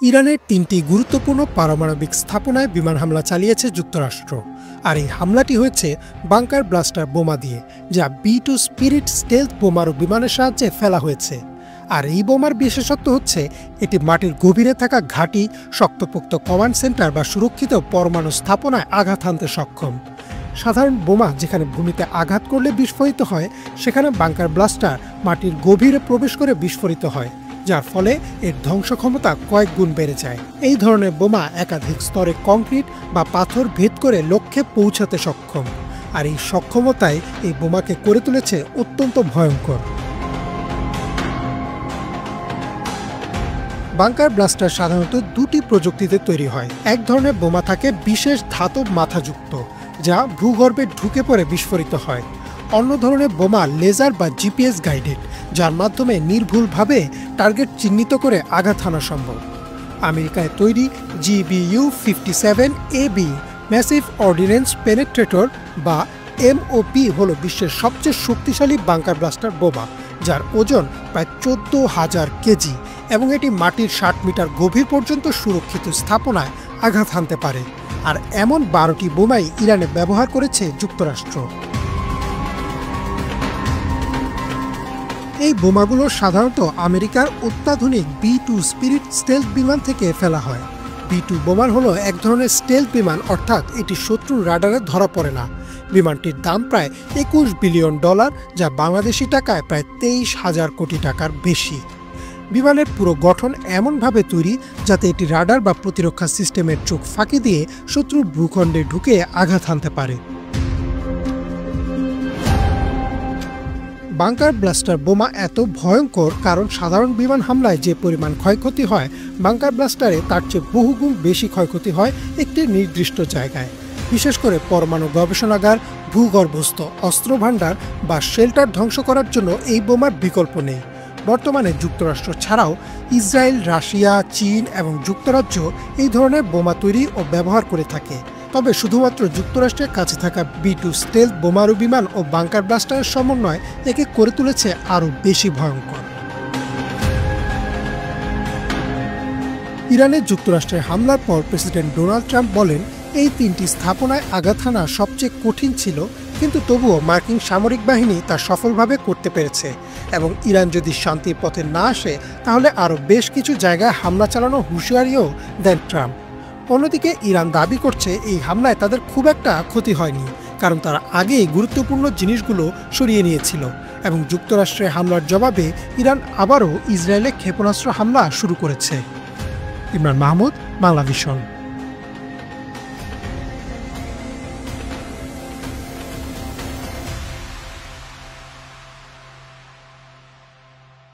ইরানের ৩টি গুরুত্বপূর্ণ পারমাণবিক স্থাপনায় বিমান হামলা চালিয়েছে যুক্তরাষ্ট্র। আর এই হামলাটি হয়েছে বাংকার ব্লাস্টার বোমা দিয়ে, যা B-2 স্পিরিট স্টেলথ বোমারু বিমানের সাহায্যে ফেলা হয়েছে। আর এই বোমার বিশেষত্ব হচ্ছে এটি মাটির গভীরে থাকা ঘাঁটি, শক্তপোক্ত কমান্ড সেন্টার বা সুরক্ষিত পরমাণু স্থাপনায় আঘাত হানতে সক্ষম। সাধারণ বোমা যেখানে ভূমিতে আঘাত করলে বিস্ফোরিত হয়, সেখানে বাংকার ব্লাস্টার মাটির গভীরে প্রবেশ করে বিস্ফোরিত হয়, যার ফলে এর ধ্বংস ক্ষমতা কয়েক গুণ বেড়ে যায়। এই ধরনের বোমা একাধিক স্তরে কংক্রিট বা পাথর ভেদ করে লক্ষ্যে পৌঁছাতে সক্ষম। আর এই সক্ষমতাই এই বোমাকে করে তুলেছে অত্যন্ত ভয়ঙ্কর। বাংকার ব্লাস্টার সাধারণত দুটি প্রযুক্তিতে তৈরি হয়। এক ধরনের বোমা থাকে বিশেষ ধাতব মাথাযুক্ত, যা ভূগর্ভে ঢুকে পড়ে বিস্ফোরিত হয়। অন্য ধরনের বোমা লেজার বা জিপিএস গাইডেড, যার মাধ্যমে নির্ভুলভাবে টার্গেট চিহ্নিত করে আঘাত হানা সম্ভব। আমেরিকায় তৈরি GBU-57AB ম্যাসিভ অর্ডিন্যান্স পেনেট্রেটর বা MOP হল বিশ্বের সবচেয়ে শক্তিশালী বাংকার ব্লাস্টার বোমা, যার ওজন প্রায় 14,000 কেজি এবং এটি মাটির 60 মিটার গভীর পর্যন্ত সুরক্ষিত স্থাপনায় আঘাত হানতে পারে। আর এমন 12টি বোমাই ইরানে ব্যবহার করেছে যুক্তরাষ্ট্র। এই বোমাগুলো সাধারণত আমেরিকার অত্যাধুনিক B-2 স্পিরিট স্টেলথ বিমান থেকে ফেলা হয়। B-2 বোমার হলো এক ধরনের স্টেলথ বিমান, অর্থাৎ এটি শত্রুর রাডারে ধরা পড়ে না। বিমানটির দাম প্রায় $21 বিলিয়ন, যা বাংলাদেশি টাকায় প্রায় 23,000 কোটি টাকার বেশি। বিমানের পুরো গঠন এমনভাবে তৈরি যাতে এটি রাডার বা প্রতিরক্ষা সিস্টেমের চোখ ফাঁকি দিয়ে শত্রুর ভূখণ্ডে ঢুকে আঘাত হানতে পারে। বাংকার ব্লাস্টার বোমা এত ভয়ঙ্কর কারণ সাধারণ বিমান হামলায় যে পরিমাণ ক্ষয়ক্ষতি হয়, বাংকার ব্লাস্টারে তার চেয়ে বহুগুণ বেশি ক্ষয়ক্ষতি হয় একটি নির্দিষ্ট জায়গায়। বিশেষ করে পরমাণু গবেষণাগার, ভূগর্ভস্থ অস্ত্র ভাণ্ডার বা শেল্টার ধ্বংস করার জন্য এই বোমার বিকল্প নেই। বর্তমানে যুক্তরাষ্ট্র ছাড়াও ইসরায়েল, রাশিয়া, চীন এবং যুক্তরাজ্য এই ধরনের বোমা তৈরি ও ব্যবহার করে থাকে। তবে শুধুমাত্র যুক্তরাষ্ট্রের কাছে থাকা B-2 স্টেলথ বোমারু বিমান ও বাংকার ব্লাস্টারের সমন্বয় একে করে তুলেছে আরও বেশি ভয়ঙ্কর। ইরানে যুক্তরাষ্ট্রের হামলার পর প্রেসিডেন্ট ডোনাল্ড ট্রাম্প বলেন, এই 3টি স্থাপনায় আঘাত হানা সবচেয়ে কঠিন ছিল, কিন্তু তবুও মার্কিন সামরিক বাহিনী তা সফলভাবে করতে পেরেছে এবং ইরান যদি শান্তির পথে না আসে তাহলে আরও বেশ কিছু জায়গায় হামলা চালানোর হুঁশিয়ারিও দেন ট্রাম্প। অন্যদিকে ইরান দাবি করছে এই হামলায় তাদের খুব একটা ক্ষতি হয়নি, কারণ তারা আগেই গুরুত্বপূর্ণ জিনিসগুলো সরিয়ে নিয়েছিল এবং যুক্তরাষ্ট্রের হামলার জবাবে ইরান আবারও ইসরায়েলে ক্ষেপণাস্ত্র হামলা শুরু করেছে। ইমরান মাহমুদ, বাংলা ভিশন।